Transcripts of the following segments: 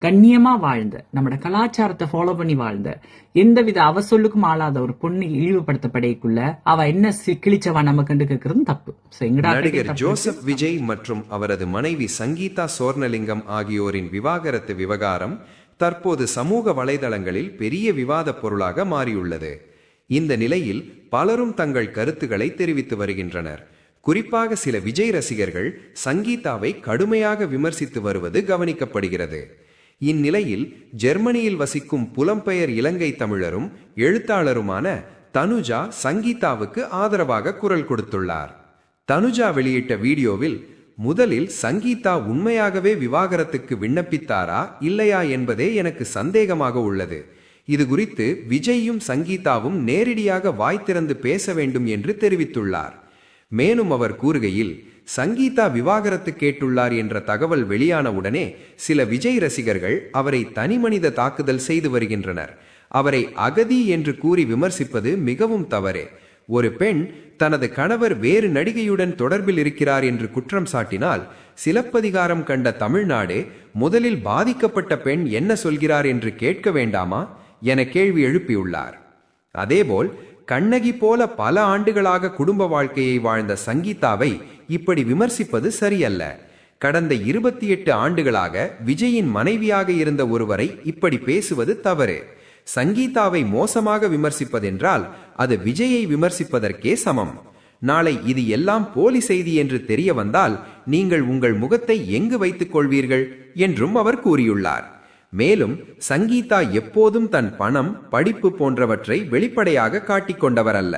கண்ணியமா வாழ்ந்த நம்மட கலாச்சாரத்தை ஃபாலோ பண்ணி வாழ்ந்த எந்தவித அவ சொல்லுக்கும் ஆளாத ஒரு பொண்ணு இழிவுபடுத்தப்படைக்குள்ள அவ என்ன கிழிச்சவா நமக்கு கேட்கறதும் தப்பு. நடிகர் ஜோசப் விஜய் மற்றும் அவரது மனைவி சங்கீதா சோர்ணலிங்கம் ஆகியோரின் விவாகரத்து விவகாரம் தற்போது சமூக வலைதளங்களில் பெரிய விவாத பொருளாக மாறியுள்ளது. இந்த நிலையில் பலரும் தங்கள் கருத்துக்களை தெரிவித்து வருகின்றனர். குறிப்பாக சில விஜய் ரசிகர்கள் சங்கீதாவை கடுமையாக விமர்சித்து வருவது கவனிக்கப்படுகிறது. இந்நிலையில் ஜெர்மனியில் வசிக்கும் புலம்பெயர் இலங்கை தமிழரும் எழுத்தாளருமான தனுஜா சங்கீதாவுக்கு ஆதரவாக குரல் கொடுத்துள்ளார். தனுஜா வெளியிட்ட வீடியோவில், முதலில் சங்கீதா உண்மையாகவே விவாகரத்துக்கு விண்ணப்பித்தாரா இல்லையா என்பதே எனக்கு சந்தேகமாக உள்ளது. இது குறித்து விஜயும் சங்கீதாவும் நேரடியாக வாய் திறந்து பேச வேண்டும் என்று தெரிவித்துள்ளார். மேலும் அவர் கூறுகையில், சங்கீதா விவாகரத்து கேட்டுள்ளார் என்ற தகவல் வெளியான உடனே சில விஜய் ரசிகர்கள் அவரை தனிமனித தாக்குதல் செய்து வருகின்றனர். அவரை அகதி என்று கூறி விமர்சிப்பது மிகவும் தவறே. ஒரு பெண் தனது கணவர் வேறு நடிகையுடன் தொடர்பில் இருக்கிறார் என்று குற்றம் சாட்டினால் சிலப்பதிகாரம் கண்ட தமிழ்நாடு முதலில் பாதிக்கப்பட்ட பெண் என்ன சொல்கிறார் என்று கேட்க வேண்டாமா என கேள்வி எழுப்பியுள்ளார். அதேபோல் கண்ணகி போல பல ஆண்டுகளாக குடும்ப வாழ்க்கையை வாழ்ந்த சங்கீதாவை இப்படி விமர்சிப்பது சரியல்ல. கடந்த 28 ஆண்டுகளாக விஜயின் மனைவியாக இருந்த ஒருவரை இப்படி பேசுவது தவறு. சங்கீதாவை மோசமாக விமர்சிப்பதென்றால் அது விஜயை விமர்சிப்பதற்கே சமம். நாளை இது எல்லாம் போலி செய்தி என்று தெரிய வந்தால் நீங்கள் உங்கள் முகத்தை எங்கு வைத்துக் கொள்வீர்கள் என்றும் அவர் கூறியுள்ளார். மேலும் சங்கீதா எப்போதும் தன் பணம், படிப்பு போன்றவற்றை வெளிப்படையாக காட்டிக்கொண்டவர் அல்ல.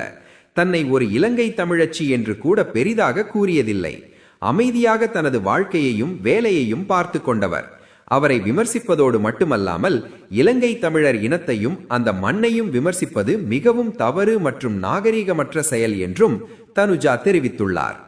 தன்னை ஒரு இலங்கை தமிழச்சி என்று கூட பெரிதாக கூறியதில்லை. அமைதியாக தனது வாழ்க்கையையும் வேலையையும் பார்த்து கொண்டவர். அவரை விமர்சிப்பதோடு மட்டுமல்லாமல் இலங்கை தமிழர் இனத்தையும் அந்த மண்ணையும் விமர்சிப்பது மிகவும் தவறு மற்றும் நாகரீகமற்ற செயல் என்றும் தனுஜா தெரிவித்துள்ளார்.